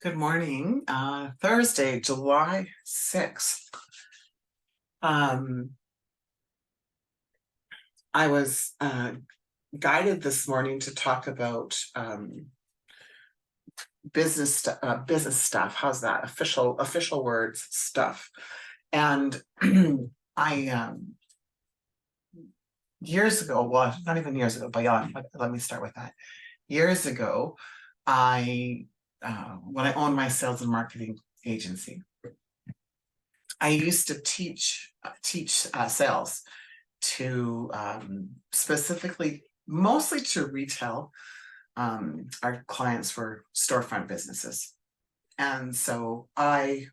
Good morning. Thursday, July 6th. I was guided this morning to talk about business stuff. How's that? Official words stuff. And I years ago, well, not even years ago, but yeah, let me start with that. Years ago, I when I owned my sales and marketing agency, I used to teach sales to specifically, mostly to retail. Our clients were storefront businesses, and so I,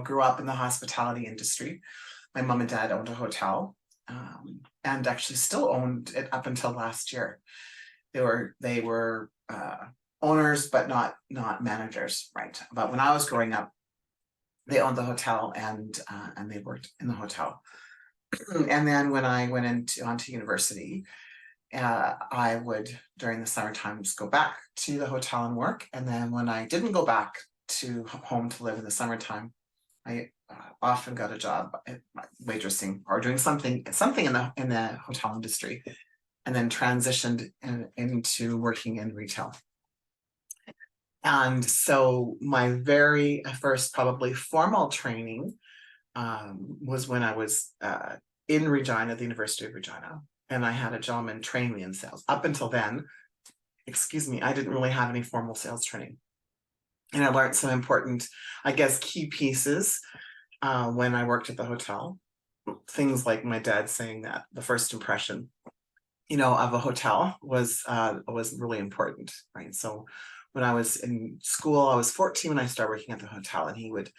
grew up in the hospitality industry. My mom and dad owned a hotel, and actually still owned it up until last year. They were owners, but not managers, right? But when I was growing up, they owned the hotel, and they worked in the hotel. And then when I went onto university, I would during the summer times go back to the hotel and work. And then when I didn't go back to home to live in the summertime, I often got a job waitressing or doing something in the hotel industry, and then transitioned into working in retail. And so my very first probably formal training was when I was in Regina, the University of Regina, and I had a gentleman train me in sales. Up until then, I didn't really have any formal sales training. And I learned some important, I guess, key pieces when I worked at the hotel. Things like my dad saying that the first impression, of a hotel was really important, right? So when I was in school, I was 14 when I started working at the hotel, and he would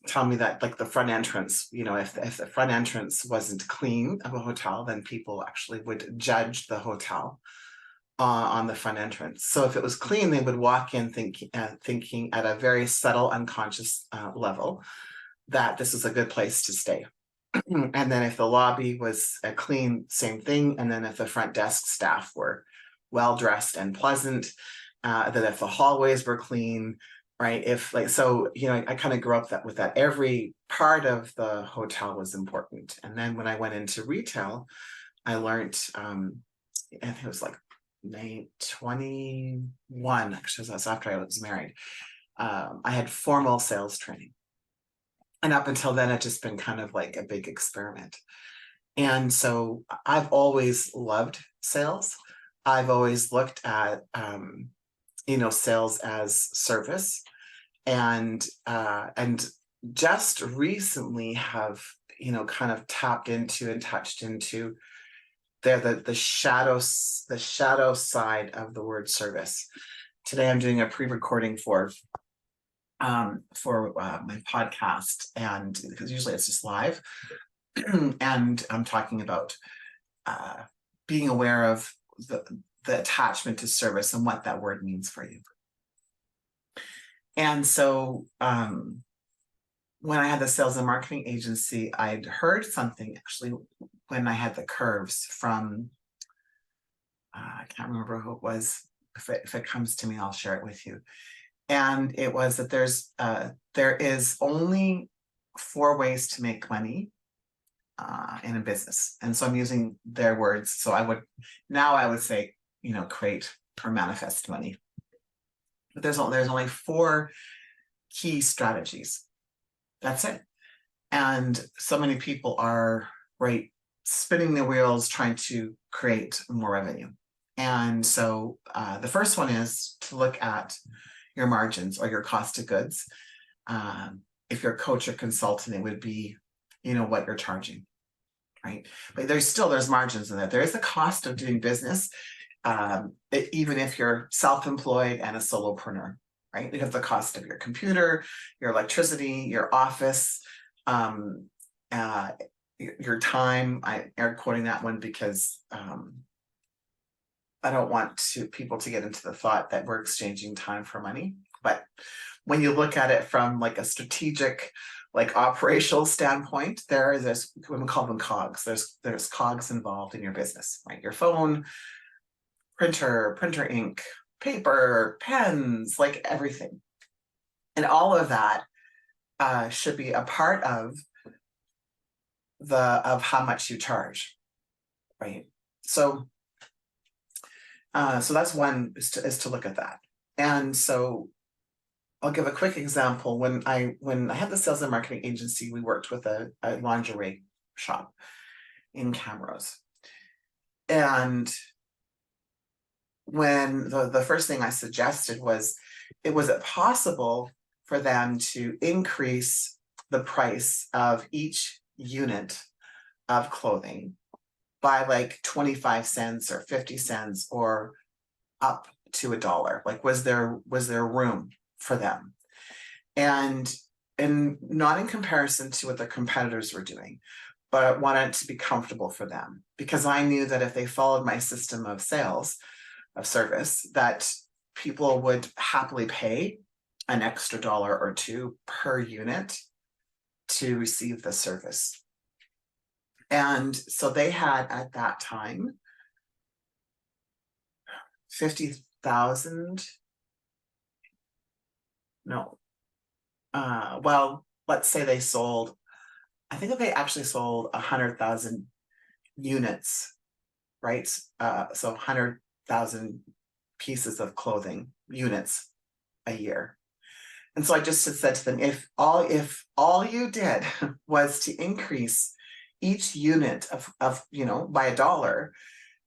tell me that, like, the front entrance, if the front entrance wasn't clean of a hotel, then people actually would judge the hotel on the front entrance. So if it was clean, they would walk in thinking at a very subtle, unconscious level that this was a good place to stay. And then if the lobby was clean, same thing. And then if the front desk staff were well dressed and pleasant, that if the hallways were clean, right? I kind of grew up with that. Every part of the hotel was important. And then when I went into retail, I learned, I think it was like 21, actually, that's after I was married. I had formal sales training. And up until then, it's just been kind of like a big experiment. And so I've always loved sales. I've always looked at, sales as service, and just recently have, kind of tapped into and touched into the shadow side of the word service. Today, I'm doing a pre-recording for my podcast, and because usually it's just live, and I'm talking about being aware of the attachment to service and what that word means for you. And so when I had the sales and marketing agency, I'd heard something actually when I had the curves from, I can't remember who it was. If it comes to me, I'll share it with you. And it was that there is only 4 ways to make money in a business. And so I'm using their words. So I would say, create or manifest money. But there's only 4 key strategies. That's it. And so many people are, right, spinning their wheels trying to create more revenue. And so the first one is to look at your margins or your cost of goods. If you're a coach or consultant, it would be, what you're charging, right? But there's margins in that. There is a cost of doing business, even if you're self-employed and a solopreneur, right? You have the cost of your computer, your electricity, your office, your time. I air quoting that one because I don't want people to get into the thought that we're exchanging time for money. But when you look at it from like a strategic, like operational standpoint, there's we call them cogs. There's cogs involved in your business, right? Your phone, printer ink, paper, pens, like everything. And all of that should be a part of how much you charge, right? So so that's one, is to look at that. And so I'll give a quick example. When I had the sales and marketing agency, we worked with a lingerie shop in Camrose. And when the first thing I suggested was it possible for them to increase the price of each unit of clothing by like 25 cents or 50 cents or up to $1. Like, was there room for them? And not in comparison to what the competitors were doing, but I wanted it to be comfortable for them, because I knew that if they followed my system of sales, of service, that people would happily pay an extra $1 or $2 per unit to receive the service. And so they had at that time 50,000. No. Well, let's say they sold, I think that they actually sold 100,000 units, right? So 100,000 pieces of clothing, units a year. And so I just said to them, if all you did was to increase each unit of by $1,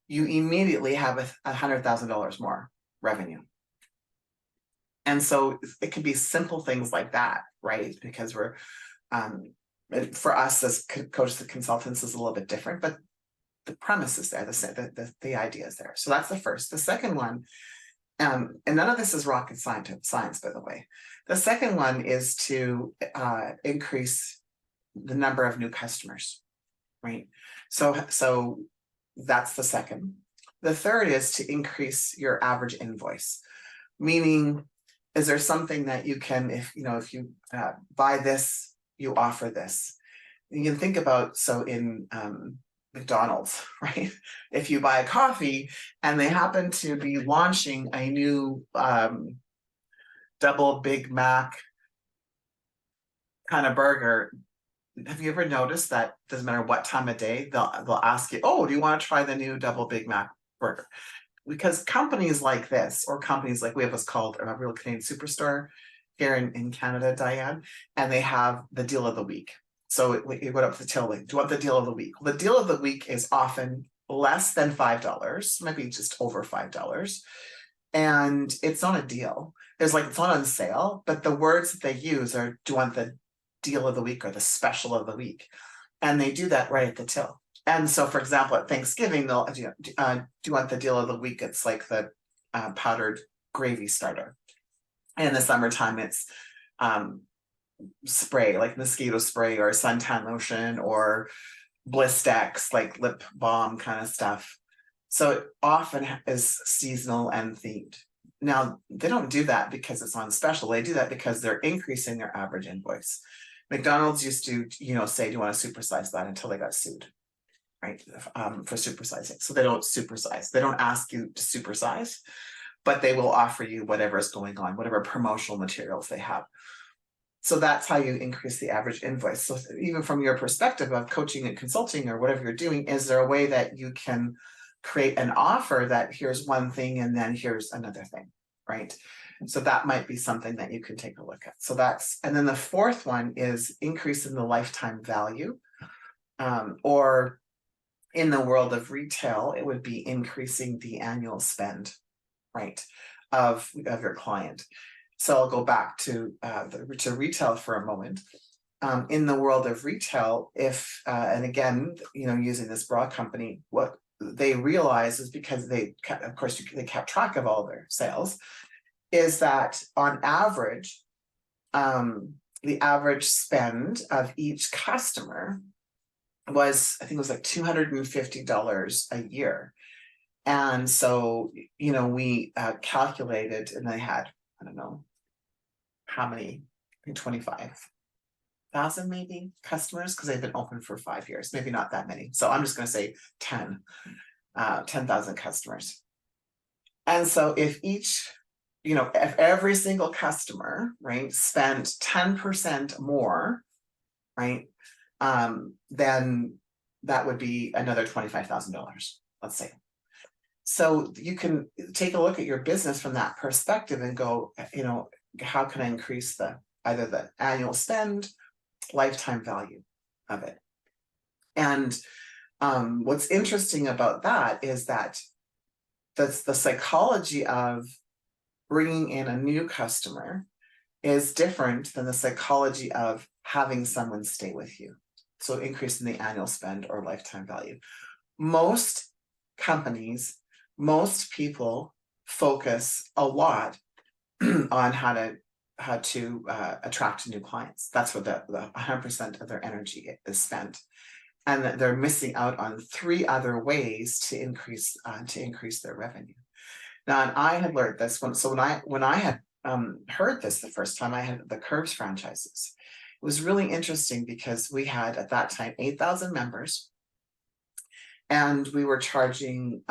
you immediately have $100,000 more revenue. And so it could be simple things like that, right? Because we're for us as coaches and consultants is a little bit different, but the premise is there, the idea is there. So that's the first. The second one, and none of this is rocket science, by the way. The second one is to increase the number of new customers, right? So that's the second. The third is to increase your average invoice, meaning, is there something that you can, if you buy this, you offer this. You can think about, so in McDonald's, right? If you buy a coffee and they happen to be launching a new double Big Mac kind of burger, have you ever noticed that doesn't matter what time of day, they'll ask you, oh, do you want to try the new double Big Mac burger? Because companies like this, or companies like, we have what's called a Real Canadian Superstore here in Canada, Diane, and they have the deal of the week. So you go up to the till, do you want the deal of the week? Well, the deal of the week is often less than $5, maybe just over $5. And it's not a deal. It's not on sale, but the words that they use are, do you want the deal of the week or the special of the week? And they do that right at the till. And so, for example, at Thanksgiving, they'll do you want the deal of the week? It's like the powdered gravy starter. In the summertime, it's spray, like mosquito spray or suntan lotion or Blistex, like lip balm kind of stuff. So it often is seasonal and themed. Now, they don't do that because it's on special. They do that because they're increasing their average invoice. McDonald's used to, say, do you want to supersize that, until they got sued, right, for supersizing. So they don't supersize. They don't ask you to supersize, but they will offer you whatever is going on, whatever promotional materials they have. So that's how you increase the average invoice. So even from your perspective of coaching and consulting or whatever you're doing, is there a way that you can create an offer that here's one thing and then here's another thing, right? So that might be something that you can take a look at. So and then the fourth one is increasing the lifetime value, or in the world of retail, it would be increasing the annual spend, right, of your client. So I'll go back to retail for a moment. In the world of retail, if and again, using this bra company, what they realize is, because they kept track of all their sales, is that on average, the average spend of each customer was, I think it was like $250 a year. And so, we calculated, and they had, I don't know how many, I think 25,000 maybe customers, because they've been open for 5 years, maybe not that many. So I'm just going to say 10,000 customers. And so if if every single customer, right, spent 10% more, right, then that would be another $25,000, let's say. So you can take a look at your business from that perspective and go, how can I increase either the annual spend, lifetime value of it? And what's interesting about that is that that's the psychology of bringing in a new customer is different than the psychology of having someone stay with you. So increasing the annual spend or lifetime value. Most companies, most people focus a lot on how to attract new clients. That's what the 100% of their energy is spent, and that they're missing out on 3 other ways to increase their revenue. Now, and I had learned this when I had heard this the first time. I had the Curves franchises. It was really interesting because we had at that time 8,000 members, and we were charging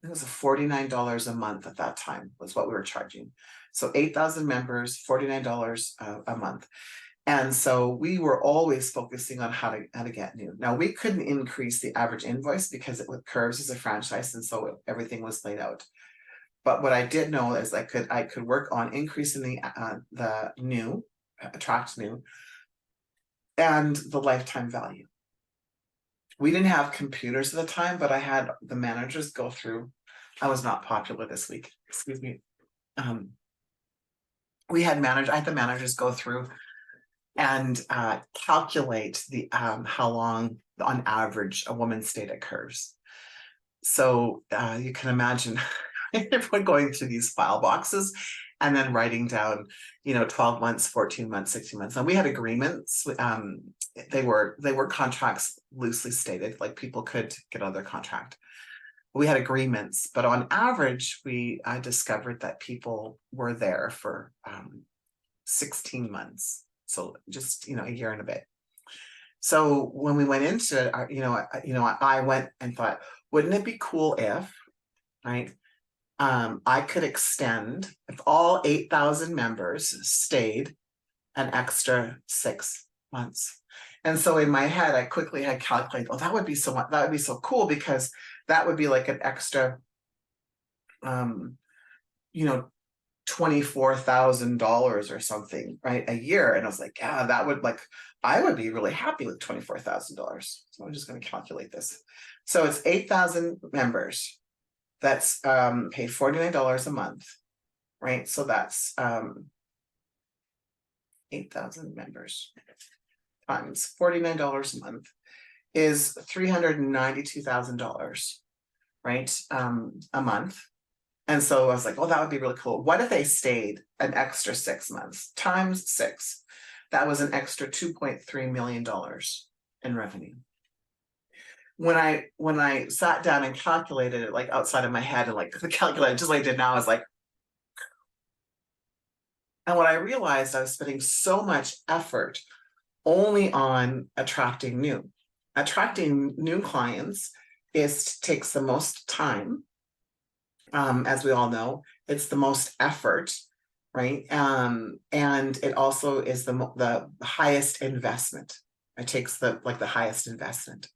it was $49 a month at that time was what we were charging. So 8,000 members, $49 a month. And so we were always focusing on how to get new. Now, we couldn't increase the average invoice because with Curves is a franchise, and so everything was laid out. But what I did know is I could work on increasing the new, attract new, and the lifetime value. We didn't have computers at the time, but I had the managers go through. I was not popular this week, excuse me. I had the managers go through and calculate the how long on average a woman stayed at Curves. So you can imagine everyone going through these file boxes and then writing down, 12 months, 14 months, 16 months. And we had agreements. They were contracts loosely stated, like people could get out of their contract. We had agreements, but on average, I discovered that people were there for 16 months. So just, a year and a bit. So when we went into it, I went and thought, wouldn't it be cool if, right, I could extend, if all 8,000 members stayed, an extra 6 months. And so in my head, I quickly had calculated, that would be so cool, because that would be like an extra, $24,000 or something, right, a year. And I was like, yeah, I would be really happy with $24,000. So I'm just going to calculate this. So it's 8,000 members. That's pay $49 a month, right? So that's 8,000 members times $49 a month is $392,000, right? A month. And so I was like, that would be really cool. What if they stayed an extra 6 months times 6? That was an extra $2.3 million in revenue. When I sat down and calculated it, like outside of my head, and like calculated just like I did now, I was like, and what I realized, I was spending so much effort only on attracting new clients takes the most time. As we all know, it's the most effort, right? And it also is the highest investment. It takes the highest investment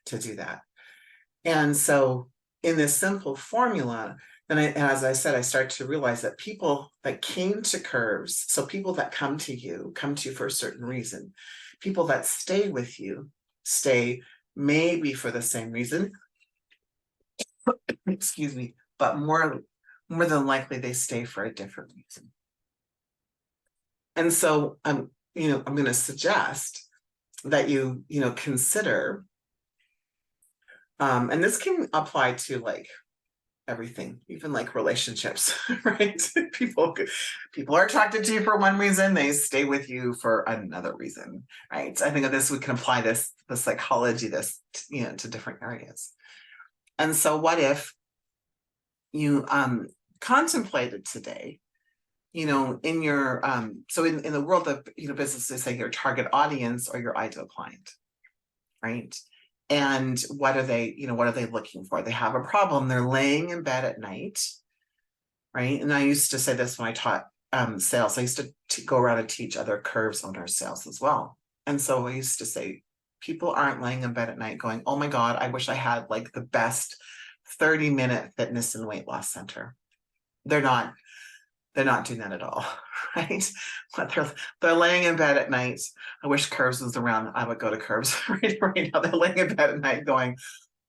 to do that. And so in this simple formula, as I said, I started to realize that people that came to Curves, so people that come to you for a certain reason. People that stay with you stay maybe for the same reason, excuse me, but more than likely they stay for a different reason. And so I'm going to suggest that you consider, and this can apply to like everything, even like relationships, right? People are attracted to you for one reason, they stay with you for another reason, right? I think we can apply the psychology, to different areas. And so what if you contemplated today, in your so in the world of business, they say your target audience or your ideal client, right? And what are they, what are they looking for? They have a problem. They're laying in bed at night, right? And I used to say this when I taught sales. I used to go around and teach other curves on our sales as well. And so I used to say, people aren't laying in bed at night going, oh my God, I wish I had like the best 30-minute fitness and weight loss center. They're not doing that at all, right? But they're laying in bed at night. I wish Curves was around. I would go to Curves right now. They're laying in bed at night going,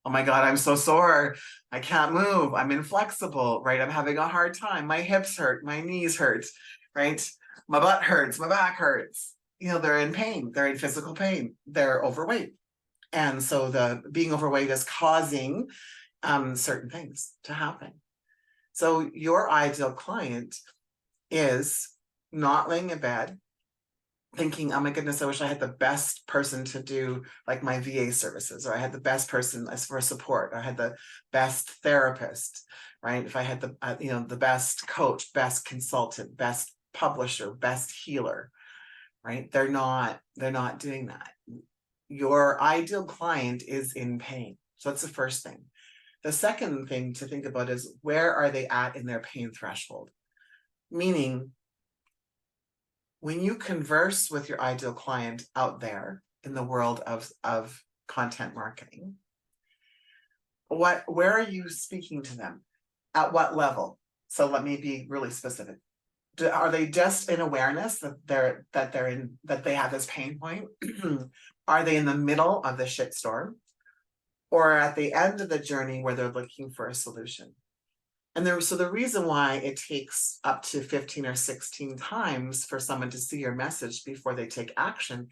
oh my God, I'm so sore. I can't move. I'm inflexible, right? I'm having a hard time. My hips hurt. My knees hurt, right? My butt hurts. My back hurts. They're in pain. They're in physical pain. They're overweight. And so the being overweight is causing certain things to happen. So your ideal client is not laying in bed thinking, oh my goodness, I wish I had the best person to do like my VA services, or I had the best person for support, or I had the best therapist, right? If I had the best coach, best consultant, best publisher, best healer, right? They're not doing that. Your ideal client is in pain. So that's the first thing. The second thing to think about is, where are they at in their pain threshold? Meaning, when you converse with your ideal client out there in the world of content marketing, where are you speaking to them? At what level? So let me be really specific. Are they just in awareness that they have this pain point? Are they in the middle of the shitstorm? Or at the end of the journey where they're looking for a solution? And so the reason why it takes up to 15 or 16 times for someone to see your message before they take action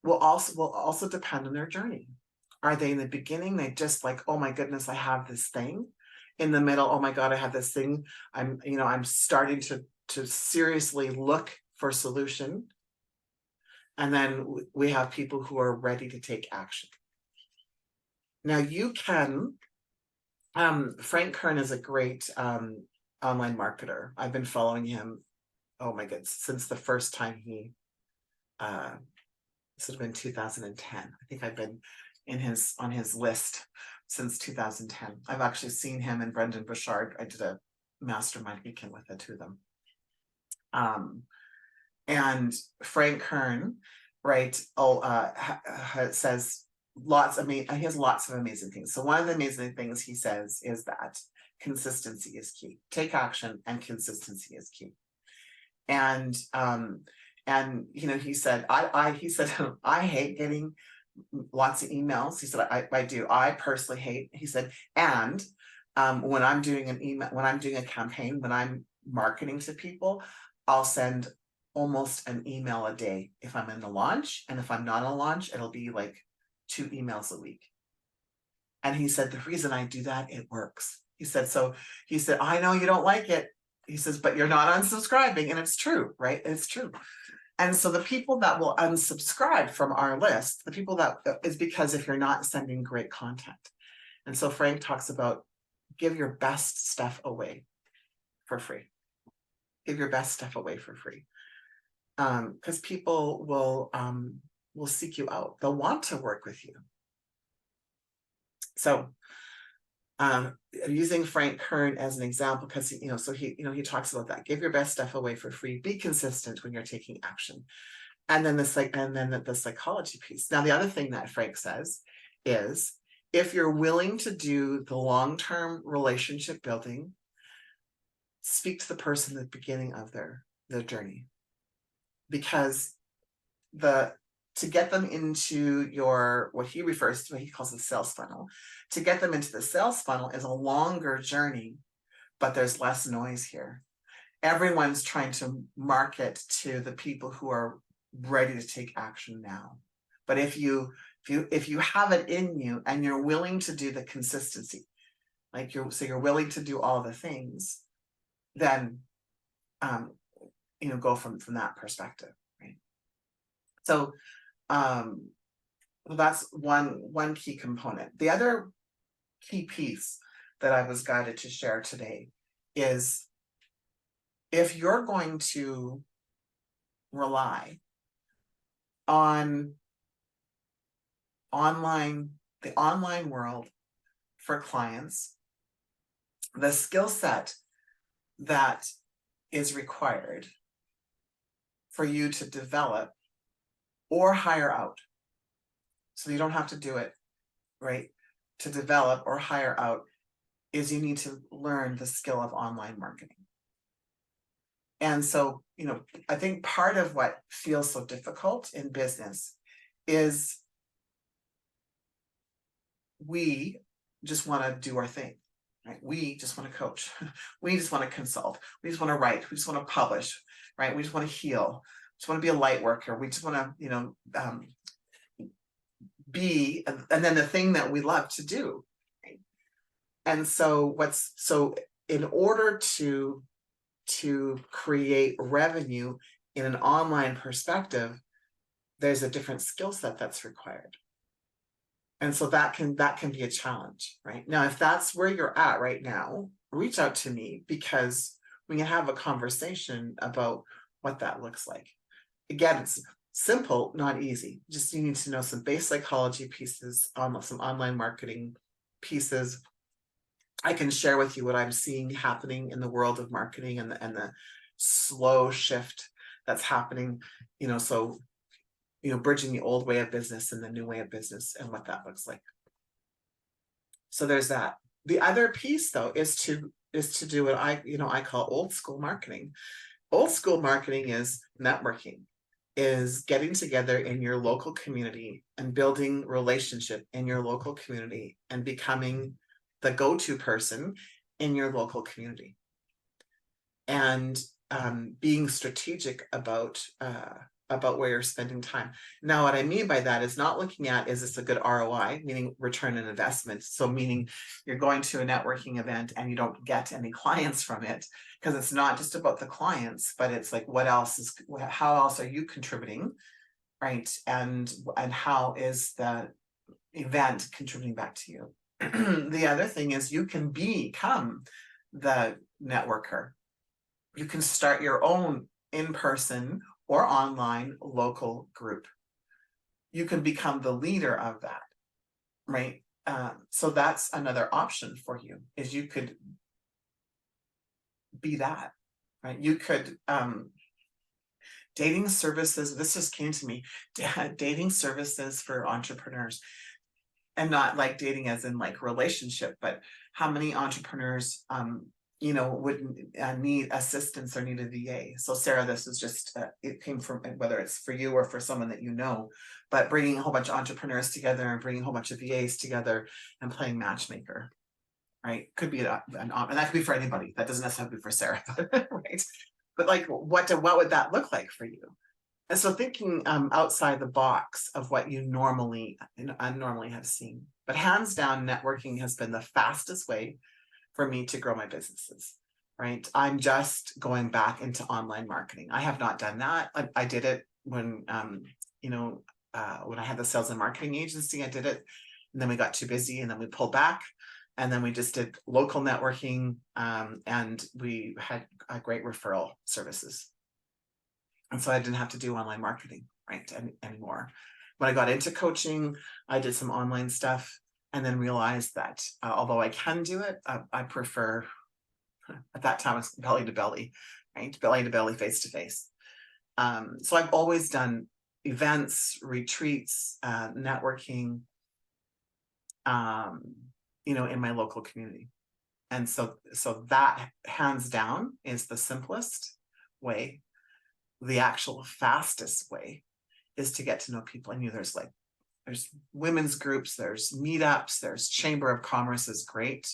will also depend on their journey. Are they in the beginning, they just like, oh my goodness, I have this thing. In the middle, oh my God, I have this thing. I'm starting to seriously look for a solution. And then we have people who are ready to take action. Now you can Frank Kern is a great online marketer. I've been following him, oh my goodness, since the first time this would have been 2010. I think I've been on his list since 2010. I've actually seen him and Brendan Burchard. I did a mastermind weekend with the two of them. And Frank Kern, right, says he has lots of amazing things. So one of the amazing things he says is that consistency is key. Take action, and consistency is key. And he said, I hate getting lots of emails. He said, I do. I personally hate. He said, and when I'm doing a campaign, when I'm marketing to people, I'll send almost an email a day if I'm in the launch, and if I'm not in a launch, it'll be like 2 emails a week. And he said, the reason I do that, it works. He said, I know you don't like it. He says, but you're not unsubscribing. And it's true, right? It's true. And so the people that will unsubscribe from our list, the people that is because if you're not sending great content. And so Frank talks about, give your best stuff away for free. Give your best stuff away for free. Because people will seek you out. They'll want to work with you. So using Frank Kern as an example, because he talks about that. Give your best stuff away for free. Be consistent when you're taking action. And then the psychology piece. Now, the other thing that Frank says is, if you're willing to do the long-term relationship building, speak to the person at the beginning of their journey. Because to get them into what he refers to, what he calls the sales funnel, to get them into the sales funnel is a longer journey, but there's less noise here. Everyone's trying to market to the people who are ready to take action now. But if you have it in you and you're willing to do the consistency, you're willing to do all the things, then go from that perspective, right? So that's one key component. The other key piece that I was guided to share today is, if you're going to rely on online the online world for clients, the skill set that is required for you to develop or hire out. So you don't have to do it, right? To develop or hire out is you need to learn the skill of online marketing. And so, I think part of what feels so difficult in business is we just want to do our thing, right? We just want to coach. We just want to consult. We just want to write. We just want to publish, right? We just want to heal. We just want to be a light worker. We just want to, be, and then the thing that we love to do. Right? And so in order to create revenue in an online perspective, there's a different skill set that's required. And so that can be a challenge, right? Now, if that's where you're at right now, reach out to me, because we can have a conversation about what that looks like. Again, it's simple, not easy. Just you need to know some base psychology pieces, some online marketing pieces. I can share with you what I'm seeing happening in the world of marketing and the slow shift that's happening, bridging the old way of business and the new way of business and what that looks like. So there's that. The other piece, though, is to do what I call old school marketing. Old school marketing is networking, is getting together in your local community and building relationship in your local community and becoming the go-to person in your local community, and being strategic about where you're spending time. Now, what I mean by that is not looking at, is this a good ROI, meaning return on investment? So meaning you're going to a networking event and you don't get any clients from it, because it's not just about the clients, but it's like, how else are you contributing, right? And how is the event contributing back to you? The other thing is you can become the networker. You can start your own in-person or online local group. You can become the leader of that, right? So that's another option for you, is you could be that, right? You could, dating services, this just came to me, dating services for entrepreneurs. And not like dating as in like relationship, but how many entrepreneurs would need assistance or need a VA. So Sarah, this is just it came from, whether it's for you or for someone that you know, but bringing a whole bunch of entrepreneurs together and bringing a whole bunch of VAs together and playing matchmaker, right? Could be and that could be for anybody. That doesn't necessarily be for Sarah, right? But like, what would that look like for you? And so thinking outside the box of what you normally have seen. But hands down, networking has been the fastest way for me to grow my businesses, right? I'm just going back into online marketing. I have not done that. I did it when, when I had the sales and marketing agency, I did it. And then we got too busy and then we pulled back. And then we just did local networking, and we had great referral services. And so I didn't have to do online marketing, right, anymore. When I got into coaching, I did some online stuff and then realized that although I can do it, I prefer, at that time, it's belly to belly, right? Belly to belly, face to face. So I've always done events, retreats, networking, in my local community. And so that hands down is the simplest way. The actual fastest way is to get to know people. And there's women's groups, there's meetups, there's Chamber of Commerce is great,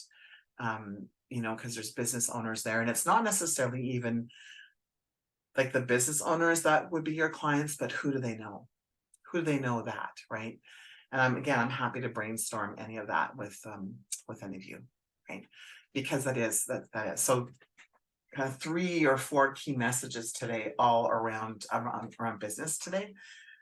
because there's business owners there. And it's not necessarily even like the business owners that would be your clients, but who do they know? Who do they know that, right? And I'm happy to brainstorm any of that with any of you, right? Because that is. So kind of 3 or 4 key messages today, all around business today.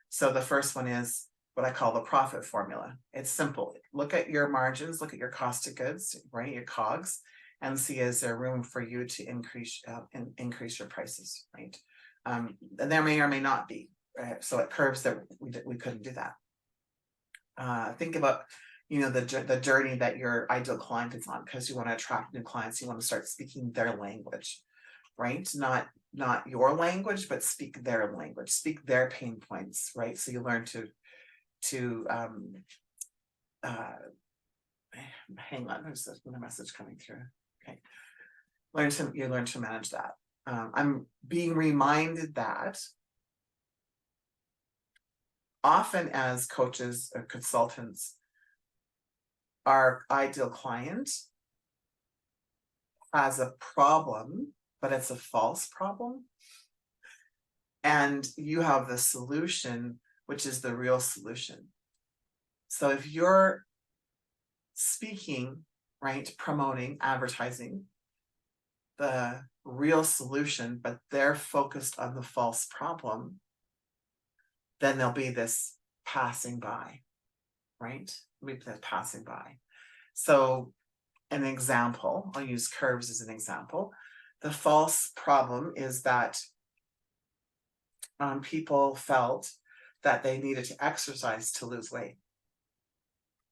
So the first one is what I call the profit formula. It's simple. Look at your margins, look at your cost of goods, right? Your COGS, and see, is there room for you to increase your prices, right? And there may or may not be. Right? So at curves that we couldn't do that. Think about, the journey that your ideal client is on, because you want to attract new clients. You want to start speaking their language, right? Not your language, but speak their language, speak their pain points, right? So you learn to hang on, there's a message coming through. Okay. You learn to manage that. I'm being reminded that often as coaches or consultants, our ideal client has a problem, but it's a false problem. And you have the solution, which is the real solution. So if you're speaking, right, promoting, advertising the real solution, but they're focused on the false problem, then there'll be this passing by, right? We'll be passing by. So an example, I'll use curves as an example. The false problem is that people felt that they needed to exercise to lose weight.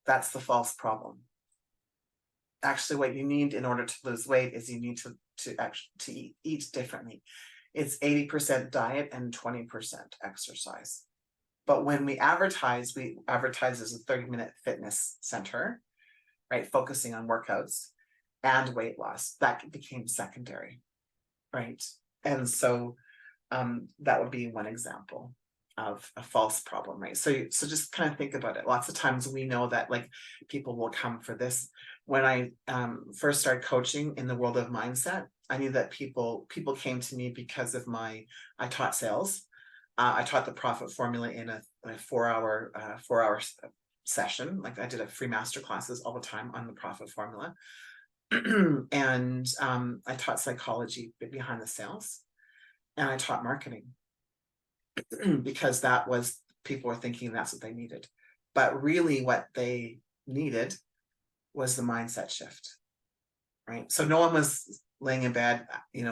That's the false problem. Actually, what you need in order to lose weight is you need to eat differently. It's 80% diet and 20% exercise. But when we advertise as a 30-minute fitness center, right? Focusing on workouts and weight loss. That became secondary, right? And so that would be one example of a false problem, right? So just kind of think about it. Lots of times we know that like people will come for this. When I first started coaching in the world of mindset, I knew that people came to me because of I taught sales. I taught the profit formula in a 4-hour session. Like I did a free master classes all the time on the profit formula. And I taught psychology behind the sales, and I taught marketing because that was, people were thinking that's what they needed. But really what they needed was the mindset shift, right? So no one was laying in bed,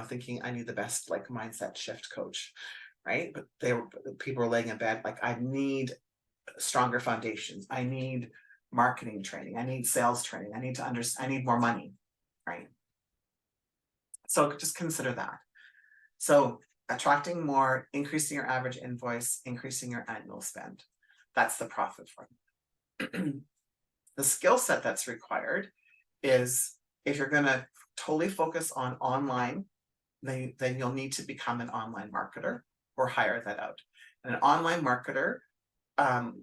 thinking I need the best like mindset shift coach, right? But people were laying in bed like, I need stronger foundations. I need marketing training. I need sales training. I need more money, right? So just consider that. So attracting more, increasing your average invoice, increasing your annual spend. That's the profit formula. The skill set that's required is, if you're going to totally focus on online, then you'll need to become an online marketer or hire that out. And an online marketer,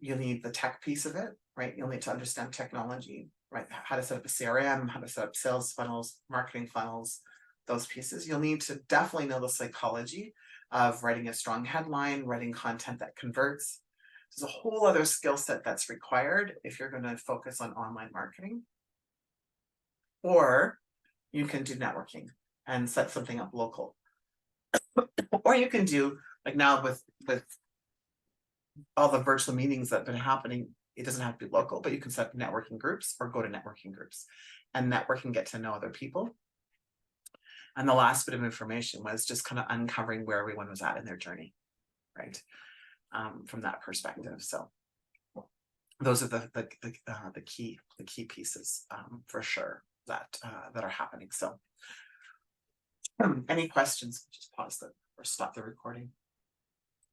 you'll need the tech piece of it, right? You'll need to understand technology, right? How to set up a CRM, how to set up sales funnels, marketing funnels, those pieces. You'll need to definitely know the psychology of writing a strong headline, writing content that converts. There's a whole other skill set that's required if you're going to focus on online marketing. Or you can do networking and set something up local. Or you can do, like now with all the virtual meetings that have been happening, it doesn't have to be local, but you can set up networking groups or go to networking groups and network and get to know other people. And the last bit of information was just kind of uncovering where everyone was at in their journey, right? From that perspective. So those are the key pieces for sure that are happening. So any questions? Just pause or stop the recording.